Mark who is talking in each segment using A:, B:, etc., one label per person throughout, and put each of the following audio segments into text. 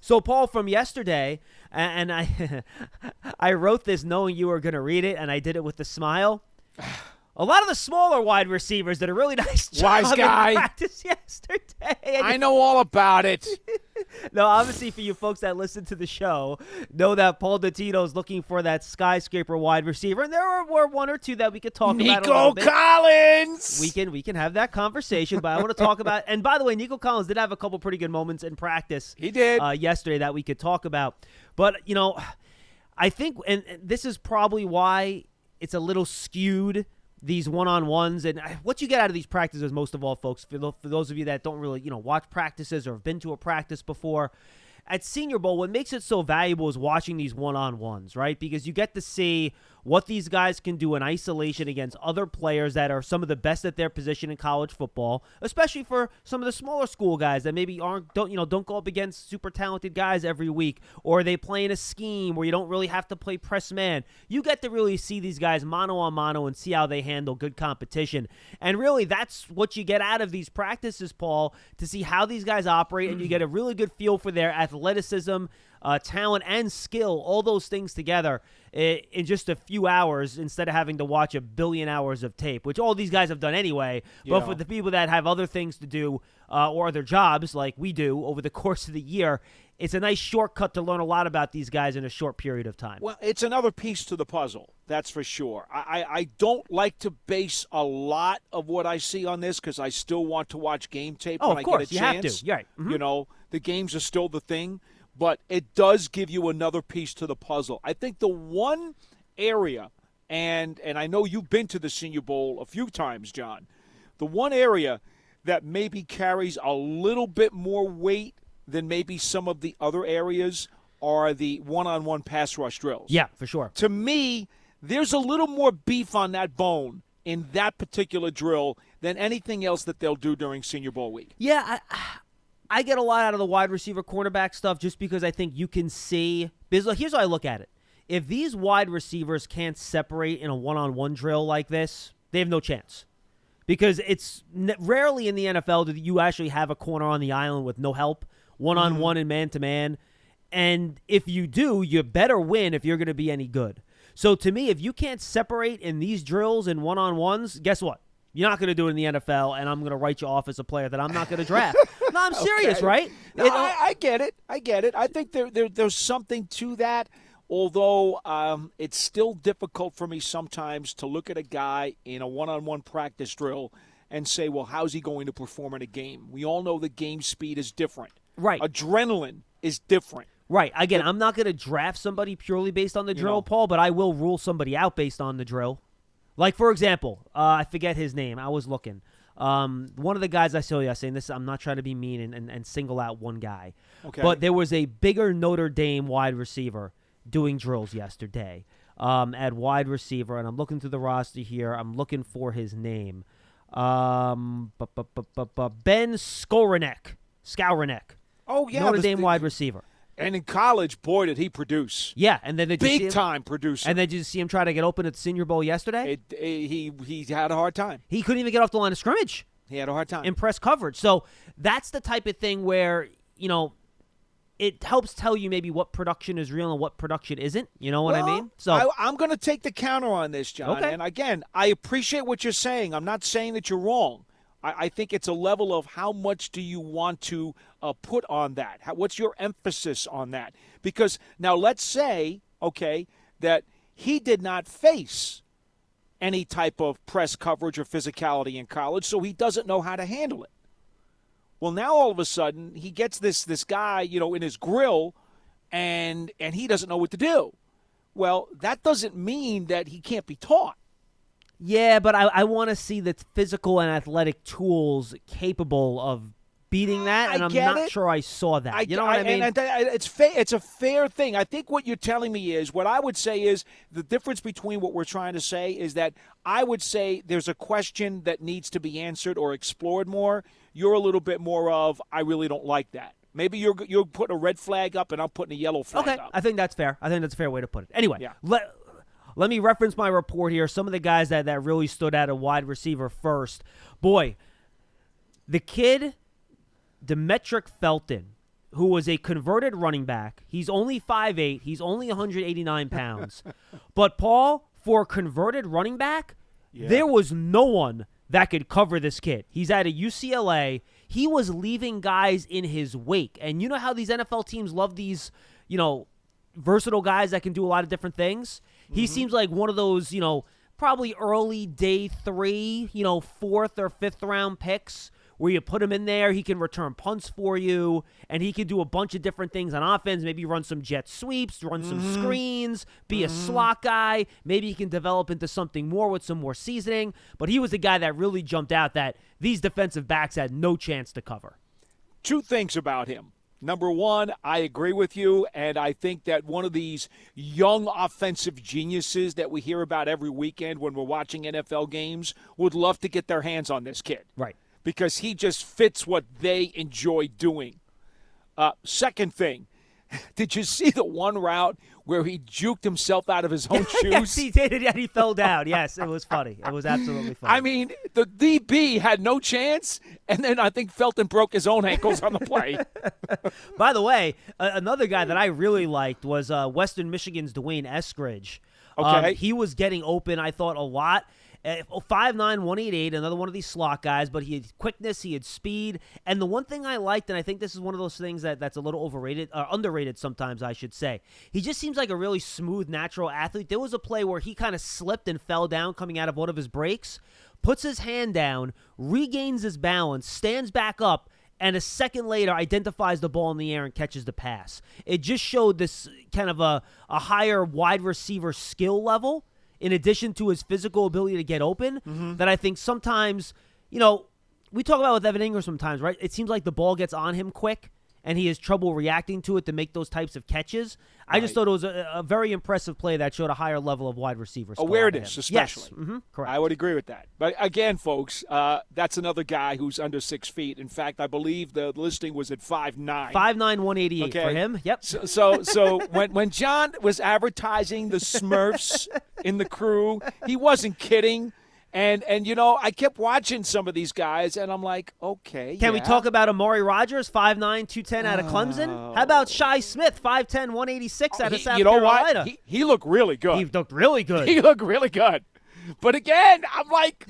A: So, Paul, from yesterday, and I I wrote this knowing you were going to read it, and I did it with a smile. A lot of the smaller wide receivers did a really nice job
B: Wise guy.
A: in practice yesterday.
B: I know all about it.
A: No, obviously for you folks that listen to the show, know that Paul Dottino is looking for that skyscraper wide receiver, and there were one or two that we could talk about a
B: Nico
A: little bit.
B: Collins.
A: We can have that conversation, but I want to talk about. And by the way, Nico Collins did have a couple pretty good moments in practice.
B: He did
A: yesterday that we could talk about. But I think, and this is probably why it's a little skewed. These one-on-ones and what you get out of these practices, most of all, folks, for those of you that don't really, watch practices or have been to a practice before, at Senior Bowl, what makes it so valuable is watching these one-on-ones, right? Because you get to see what these guys can do in isolation against other players that are some of the best at their position in college football, especially for some of the smaller school guys that maybe don't go up against super talented guys every week, or they play in a scheme where you don't really have to play press man. You get to really see these guys mano a mano and see how they handle good competition. And really, that's what you get out of these practices, Paul, to see how these guys operate, and you get a really good feel for their athleticism, talent, and skill, all those things together in just a few hours instead of having to watch a billion hours of tape, which all these guys have done anyway. But for the people that have other things to do or other jobs like we do over the course of the year, it's a nice shortcut to learn a lot about these guys in a short period of time.
B: Well, it's another piece to the puzzle, that's for sure. I don't like to base a lot of what I see on this because I still want to watch game tape when I get a chance.
A: You have to. You're right. Mm-hmm.
B: The games are still the thing. But it does give you another piece to the puzzle. I think the one area, and I know you've been to the Senior Bowl a few times, John, the one area that maybe carries a little bit more weight than maybe some of the other areas are the one-on-one pass rush drills.
A: Yeah, for sure.
B: To me, there's a little more beef on that bone in that particular drill than anything else that they'll do during Senior Bowl week.
A: Yeah, I get a lot out of the wide receiver cornerback stuff just because I think you can see – here's how I look at it. If these wide receivers can't separate in a one-on-one drill like this, they have no chance. Because it's rarely in the NFL do you actually have a corner on the island with no help, one-on-one and man-to-man. And if you do, you better win if you're going to be any good. So to me, if you can't separate in these drills and one-on-ones, guess what? You're not going to do it in the NFL, and I'm going to write you off as a player that I'm not going to draft. No, I'm serious,
B: Okay.
A: right?
B: No, I get it. I think there's something to that, although it's still difficult for me sometimes to look at a guy in a one-on-one practice drill and say, well, how's he going to perform in a game? We all know the game speed is different.
A: Right.
B: Adrenaline is different.
A: Right. Again, I'm not going to draft somebody purely based on the drill, Paul, but I will rule somebody out based on the drill. Like, for example, I forget his name. I was looking. One of the guys I saw yesterday, and this, I'm not trying to be mean and single out one guy, but there was a bigger Notre Dame wide receiver doing drills yesterday at wide receiver, and I'm looking through the roster here. I'm looking for his name. Ben Skowronek.
B: Oh, yeah.
A: Notre Dame wide receiver.
B: And in college, boy, did he produce.
A: Yeah, and then
B: big-time producer.
A: And then did you see him try to get open at the Senior Bowl yesterday?
B: He had a hard time.
A: He couldn't even get off the line of scrimmage.
B: He had a hard time.
A: In press coverage. So that's the type of thing where, it helps tell you maybe what production is real and what production isn't. You know what I mean? So
B: I'm going to take the counter on this, John.
A: Okay.
B: And again, I appreciate what you're saying. I'm not saying that you're wrong. I think it's a level of how much do you want to put on that? What's your emphasis on that? Because now let's say, that he did not face any type of press coverage or physicality in college, so he doesn't know how to handle it. Well, now all of a sudden he gets this guy, in his grill, and he doesn't know what to do. Well, that doesn't mean that he can't be taught.
A: yeah, but I want to see the physical and athletic tools capable of beating that, and I'm not sure I saw that. You know what I mean?
B: And it's a fair thing. I think what you're telling me is, what I would say is, the difference between what we're trying to say is that I would say there's a question that needs to be answered or explored more. You're a little bit more of, I really don't like that. Maybe you're putting a red flag up and I'm putting a yellow flag up.
A: I think that's fair. I think that's a fair way to put it. Anyway, let me reference my report here. Some of the guys that really stood out at wide receiver first. Boy, the kid, Demetric Felton, who was a converted running back. He's only 5'8". He's only 189 pounds. But, Paul, for a converted running back, there was no one that could cover this kid. He's at a UCLA. He was leaving guys in his wake. And you know how these NFL teams love these, versatile guys that can do a lot of different things? He seems like one of those, probably early day 3, 4th or 5th round picks where you put him in there, he can return punts for you, and he can do a bunch of different things on offense, maybe run some jet sweeps, run some screens, be a slot guy. Maybe he can develop into something more with some more seasoning. But he was the guy that really jumped out that these defensive backs had no chance to cover.
B: 2 things about him. Number one, I agree with you, and I think that one of these young offensive geniuses that we hear about every weekend when we're watching NFL games would love to get their hands on this kid.
A: Right.
B: Because he just fits what they enjoy doing. Second thing, did you see the one route where he juked himself out of his own shoes?
A: Yes, he did it, and he fell down. Yes, it was funny. It was absolutely funny.
B: I mean, the DB had no chance, and then I think Felton broke his own ankles on the play.
A: By the way, another guy that I really liked was Western Michigan's Dwayne Eskridge.
B: Okay.
A: He was getting open, I thought, a lot. 5'9", 188, another one of these slot guys, but he had quickness, he had speed. And the one thing I liked, and I think this is one of those things that's a little underrated sometimes, I should say, he just seems like a really smooth, natural athlete. There was a play where he kind of slipped and fell down coming out of one of his breaks, puts his hand down, regains his balance, stands back up, and a second later identifies the ball in the air and catches the pass. It just showed this kind of a higher wide receiver skill level in addition to his physical ability to get open, that I think sometimes, we talk about with Evan Ingram sometimes, right? It seems like the ball gets on him quick, and he has trouble reacting to it to make those types of catches. Right. I just thought it was a very impressive play that showed a higher level of wide receiver skill.
B: Awareness, especially.
A: Yes, correct.
B: I would agree with that. But again, folks, that's another guy who's under 6 feet. In fact, I believe the listing was at 5'9".
A: 5'9", 188 for him. Yep.
B: So when John was advertising the Smurfs in the crew, he wasn't kidding. And I kept watching some of these guys, and I'm like, okay.
A: Can we talk about Amari Rogers, 5'9", 210 out of Clemson? How about Shi Smith, 5'10", 186 out of South Carolina?
B: What? He looked really good.
A: He looked really good.
B: He looked really good. But again, I'm like,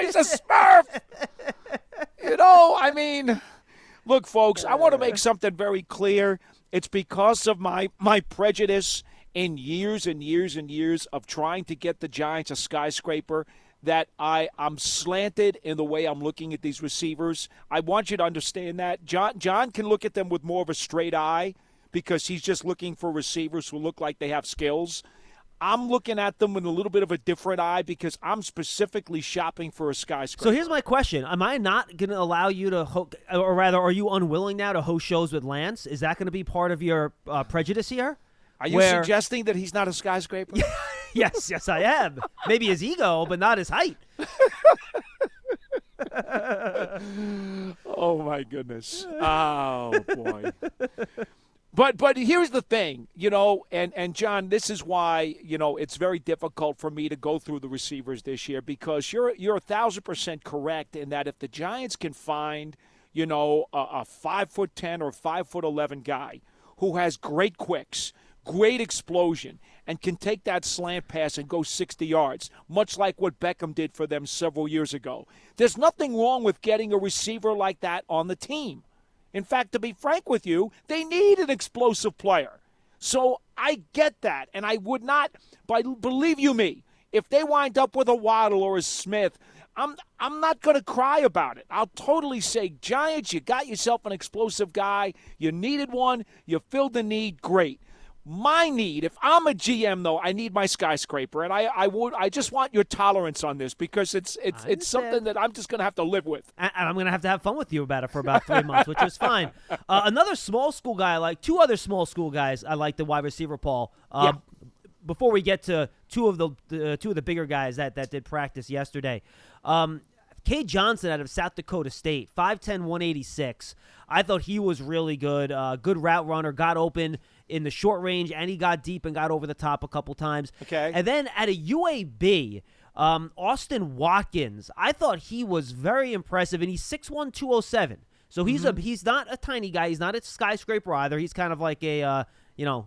B: he's a Smurf. Look, folks, I want to make something very clear. It's because of my prejudice in years and years and years of trying to get the Giants a skyscraper that I'm slanted in the way I'm looking at these receivers. I want you to understand that. John can look at them with more of a straight eye because he's just looking for receivers who look like they have skills. I'm looking at them with a little bit of a different eye because I'm specifically shopping for a skyscraper.
A: So here's my question. Am I not going to allow you to or rather, are you unwilling now to host shows with Lance? Is that going to be part of your prejudice here?
B: Are you suggesting that he's not a skyscraper?
A: Yes, I am. Maybe his ego, but not his height.
B: Oh, my goodness. Oh, boy. But here's the thing, and John, this is why, it's very difficult for me to go through the receivers this year because you're 1,000% correct in that if the Giants can find, a 5'10" or 5'11" guy who has great quicks, great explosion, and can take that slant pass and go 60 yards, much like what Beckham did for them several years ago. There's nothing wrong with getting a receiver like that on the team. In fact, to be frank with you, they need an explosive player. So I get that, and I would not, but believe you me, if they wind up with a Waddle or a Smith, I'm not going to cry about it. I'll totally say, Giants, you got yourself an explosive guy. You needed one. You filled the need. Great. My need, if I'm a GM, though, I need my skyscraper, and I just want your tolerance on this because it's something that I'm just going to have to live with.
A: And I'm going to have fun with you about it for about 3 months, which is fine. Another small school guy I like, 2 other small school guys I like the wide receiver, Paul. Before we get to two of the bigger guys that did practice yesterday, Cade Johnson out of South Dakota State, 5'10", 186. I thought he was really good. Good route runner, got open in the short range, and he got deep and got over the top a couple times.
B: Okay.
A: And then at a UAB, Austin Watkins, I thought he was very impressive, and he's 6'1", 207. So he's not a tiny guy. He's not a skyscraper either. He's kind of like a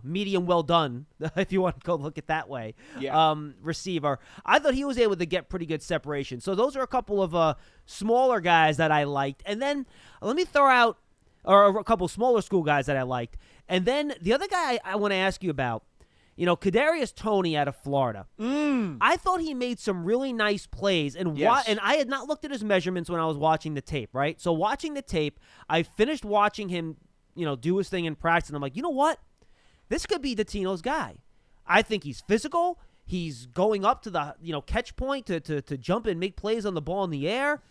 A: medium well done, if you want to go look at that way.
B: Yeah.
A: Receiver. I thought he was able to get pretty good separation. So those are a couple of smaller guys that I liked. And then let me throw out a couple smaller school guys that I liked. And then the other guy I want to ask you about, Kadarius Toney out of Florida. I thought he made some really nice plays, and
B: Yes.
A: and I had not looked at his measurements when I was watching the tape, right? So watching the tape, I finished watching him, do his thing in practice, and I'm like, you know what? This could be Dottino's guy. I think he's physical. He's going up to the catch point to jump and make plays on the ball in the air,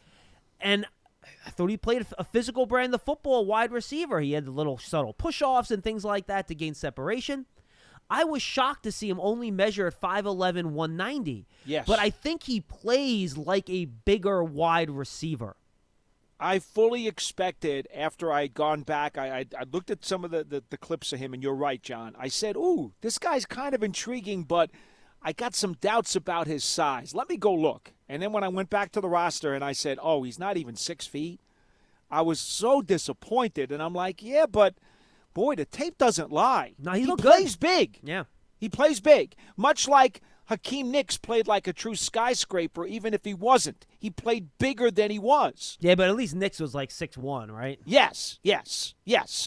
A: and I thought he played a physical brand of football, wide receiver. He had the little subtle push-offs and things like that to gain separation. I was shocked to see him only measure at 5'11", 190.
B: Yes.
A: But I think he plays like a bigger wide receiver.
B: I fully expected, after I had gone back, I looked at some of the clips of him, and you're right, John. I said, ooh, this guy's kind of intriguing, but I got some doubts about his size. Let me go look. And then when I went back to the roster and I said, oh, he's not even 6 feet, I was so disappointed. And I'm like, yeah, but, boy, the tape doesn't lie.
A: No, he
B: plays big.
A: Yeah.
B: He plays big, much like Hakeem Nicks played like a true skyscraper, even if he wasn't. He played bigger than he was.
A: Yeah, but at least Nicks was like 6'1", right?
B: Yes.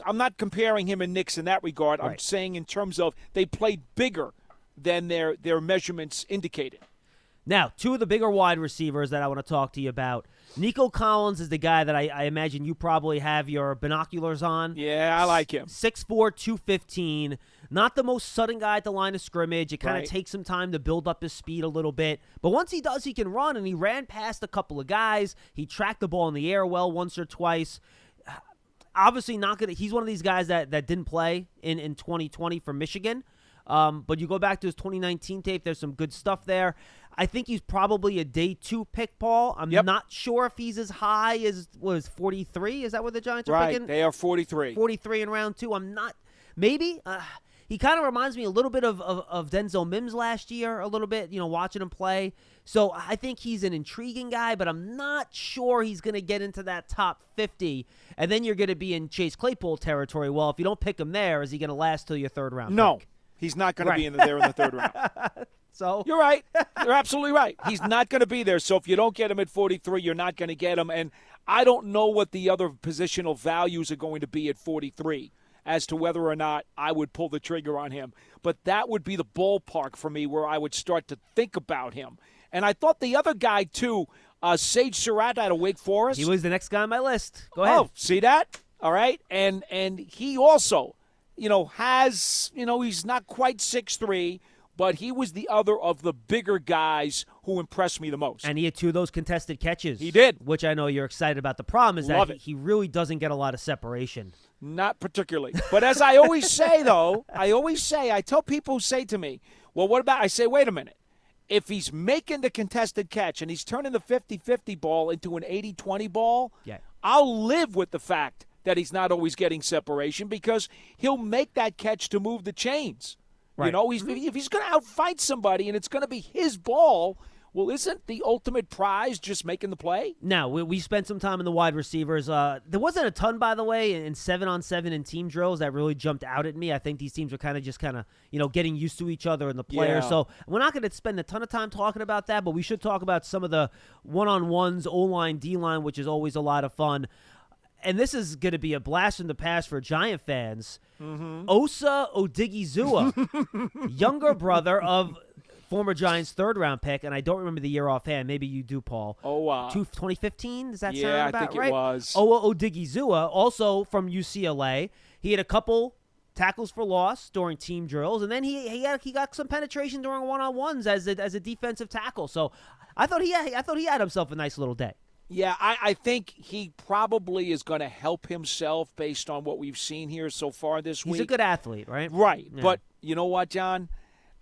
B: I'm not comparing him and Nicks in that regard.
A: Right.
B: I'm saying in terms of they played bigger than their measurements indicated.
A: Now, two of the bigger wide receivers that I want to talk to you about. Nico Collins is the guy that I imagine you probably have your binoculars on.
B: Yeah, I like him.
A: 6'4", 215. Not the most sudden guy at the line of scrimmage. It kind of
B: Right.
A: takes some time to build up his speed a little bit. But once he does, he can run, and he ran past a couple of guys. He tracked the ball in the air well once or twice. Obviously not going to – he's one of these guys that didn't play in 2020 for Michigan. But you go back to his 2019 tape, there's some good stuff there. I think he's probably a day 2 pick, Paul. I'm not sure if he's as high as 43. Is that what the Giants are picking?
B: Right, they are 43.
A: 43 in round 2. I'm not – maybe. He kind of reminds me a little bit of Denzel Mims last year, a little bit, watching him play. So I think he's an intriguing guy, but I'm not sure he's going to get into that top 50. And then you're going to be in Chase Claypool territory. Well, if you don't pick him there, is he going to last till your third round
B: No,
A: pick?
B: he's not going to be there in the third round.
A: So
B: You're right. You're absolutely right. He's not going to be there. So if you don't get him at 43, you're not going to get him. And I don't know what the other positional values are going to be at 43 as to whether or not I would pull the trigger on him. But that would be the ballpark for me where I would start to think about him. And I thought the other guy, too, Sage Surratt out of Wake Forest.
A: he was the next guy on my list. Go ahead.
B: Oh, see that? All right. And he also, has, he's not quite 6'3", but he was the other of the bigger guys who impressed me the most.
A: And he had 2 of those contested catches.
B: He did.
A: Which I know you're excited about. The problem is
B: Love
A: that
B: it.
A: he really doesn't get a lot of separation.
B: Not particularly. But as I always say, though, I tell people who say to me, well, what about, I say, wait a minute. If he's making the contested catch and he's turning the 50-50 ball into an 80-20 ball,
A: Yeah.
B: I'll live with the fact that he's not always getting separation because he'll make that catch to move the chains.
A: Right.
B: If he's going to outfight somebody and it's going to be his ball, well, isn't the ultimate prize just making the play?
A: Now, we spent some time in the wide receivers. There wasn't a ton, by the way, in 7-on-7 and team drills that really jumped out at me. I think these teams are kind of getting used to each other and the players.
B: Yeah.
A: So we're not going to spend a ton of time talking about that, but we should talk about some of the one-on-ones, O-line, D-line, which is always a lot of fun. And this is going to be a blast from the past for Giant fans. Osa Odigizua, younger brother of former Giants third-round pick, and I don't remember the year offhand. Maybe you do, Paul. 2015? Does that sound about right?
B: Yeah, I think it was.
A: Osa Odigizua, also from UCLA. He had a couple tackles for loss during team drills, and then he got some penetration during one-on-ones as a defensive tackle. So I thought he had himself a nice little day.
B: Yeah, I think he probably is going to help himself based on what we've seen here so far this week.
A: He's a good athlete, right?
B: Right.
A: Yeah.
B: But you know what, John?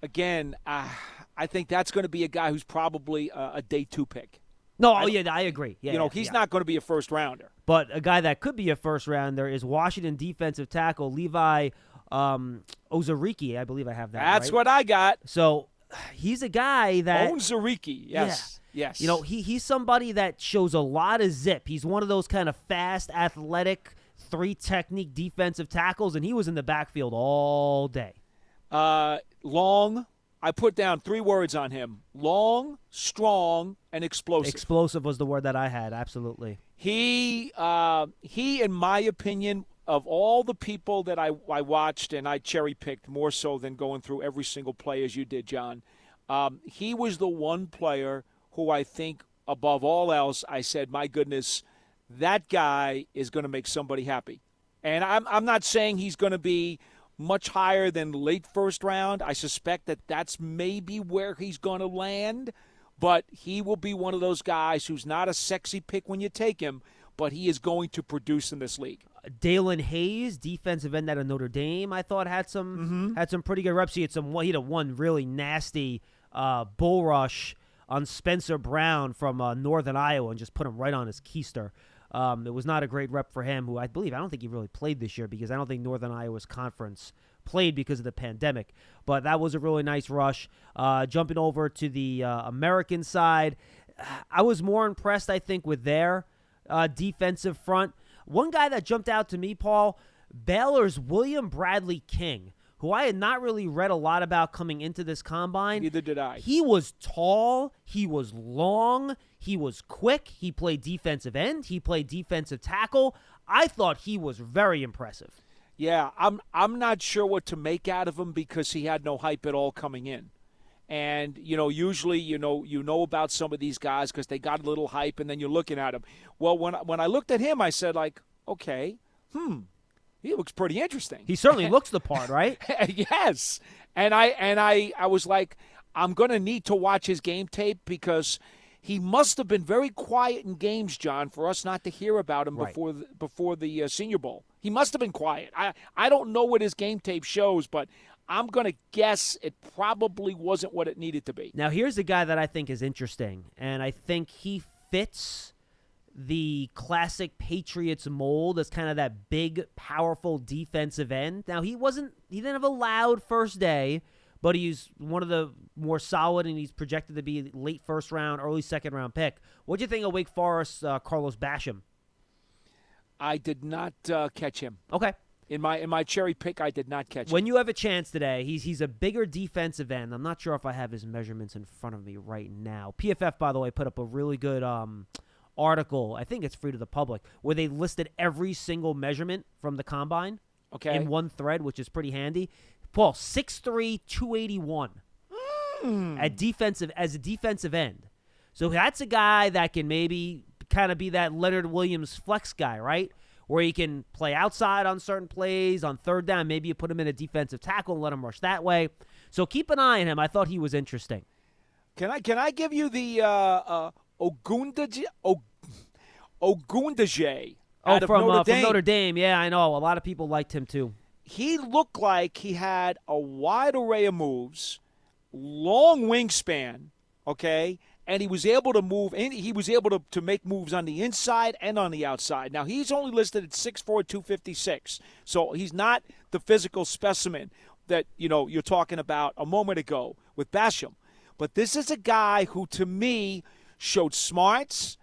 B: Again, I think that's going to be a guy who's probably a day 2 pick.
A: No, I agree. Yeah,
B: he's not going to be a first rounder.
A: But a guy that could be a first rounder is Washington defensive tackle Levi Ozariki. I believe I have that.
B: That's
A: right?
B: what I got.
A: So he's a guy that
B: Onwuzurike, yes.
A: Yeah.
B: Yes.
A: You know, he's somebody that shows a lot of zip. He's one of those kind of fast, athletic, 3 technique defensive tackles, and he was in the backfield all day.
B: Long. I put down 3 words on him: long, strong, and explosive.
A: Explosive was the word that I had. Absolutely.
B: He, in my opinion, of all the people that I watched, and I cherry-picked more so than going through every single play as you did, John, he was the one player who I think, above all else, I said, my goodness, that guy is going to make somebody happy. And I'm not saying he's going to be much higher than late first round. I suspect that that's maybe where he's going to land, but he will be one of those guys who's not a sexy pick when you take him, but he is going to produce in this league.
A: Dalen Hayes, defensive end out of Notre Dame, I thought had some pretty good reps. He had one really nasty bull rush on Spencer Brown from Northern Iowa and just put him right on his keister. It was not a great rep for him, I don't think he really played this year because I don't think Northern Iowa's conference played because of the pandemic. But that was a really nice rush. Jumping over to the American side, I was more impressed, I think, with their defensive front. One guy that jumped out to me, Paul, Baylor's William Bradley King, who I had not really read a lot about coming into this combine.
B: Neither did I.
A: He was tall. He was long. He was quick. He played defensive end. He played defensive tackle. I thought he was very impressive.
B: Yeah, I'm not sure what to make out of him because he had no hype at all coming in. And, usually, you know about some of these guys because they got a little hype, and then you're looking at him. Well, when I looked at him, I said, okay, he looks pretty interesting.
A: He certainly looks the part, right?
B: Yes. And I was like, I'm going to need to watch his game tape because he must have been very quiet in games, John, for us not to hear about him
A: Right.
B: before the Senior Bowl. He must have been quiet. I don't know what his game tape shows, but I'm going to guess it probably wasn't what it needed to be.
A: Now, here's a guy that I think is interesting, and I think he fits the classic Patriots mold as kind of that big, powerful defensive end. Now, he didn't have a loud first day, but he's one of the more solid, and he's projected to be late first round, early second round pick. What'd you think of Wake Forest, Carlos Basham?
B: I did not catch him.
A: Okay.
B: In my cherry pick, I did not catch him.
A: When you have a chance today, he's a bigger defensive end. I'm not sure if I have his measurements in front of me right now. PFF, by the way, put up a really good article. I think it's free to the public, where they listed every single measurement from the combine in one thread, which is pretty handy. Paul, 6'3", 281 as a defensive end. So that's a guy that can maybe kind of be that Leonard Williams flex guy, right? Where he can play outside on certain plays, on third down. Maybe you put him in a defensive tackle and let him rush that way. So keep an eye on him. I thought he was interesting.
B: Can I give you the Ogundeje out of Notre Dame?
A: From Notre Dame. Yeah, I know. A lot of people liked him too.
B: He looked like he had a wide array of moves, long wingspan, okay? And he was able to move, and he was able to make moves on the inside and on the outside. Now, he's only listed at 6'4", 256, so he's not the physical specimen that, you're talking about a moment ago with Basham. But this is a guy who, to me, showed smarts,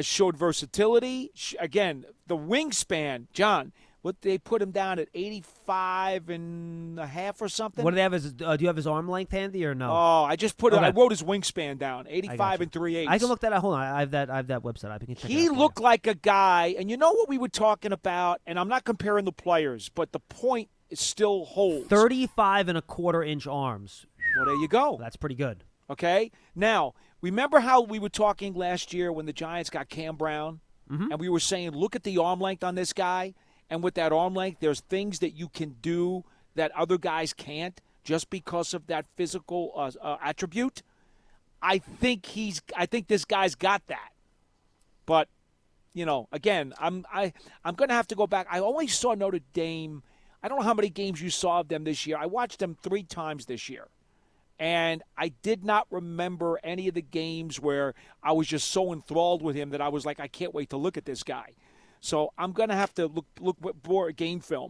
B: showed versatility. Again, the wingspan, John, what they put him down at 85 and a half or something.
A: What do they have? Do you have his arm length handy or no?
B: Oh, I just put it. I wrote his wingspan down, 85 and 3/8.
A: I can look that up. Hold on, I have that website. I can check it out.
B: He looked like a guy, and you know what we were talking about. And I'm not comparing the players, but the point still holds.
A: 35 and a quarter inch arms.
B: Well, there you go.
A: That's pretty good.
B: Okay. Now, remember how we were talking last year when the Giants got Cam Brown, and we were saying, look at the arm length on this guy. And with that arm length, there's things that you can do that other guys can't just because of that physical attribute. I think this guy's got that. But, again, I'm going to have to go back. I only saw Notre Dame. I don't know how many games you saw of them this year. I watched them 3 times this year. And I did not remember any of the games where I was just so enthralled with him that I was like, I can't wait to look at this guy. So I'm going to have to look more at game film.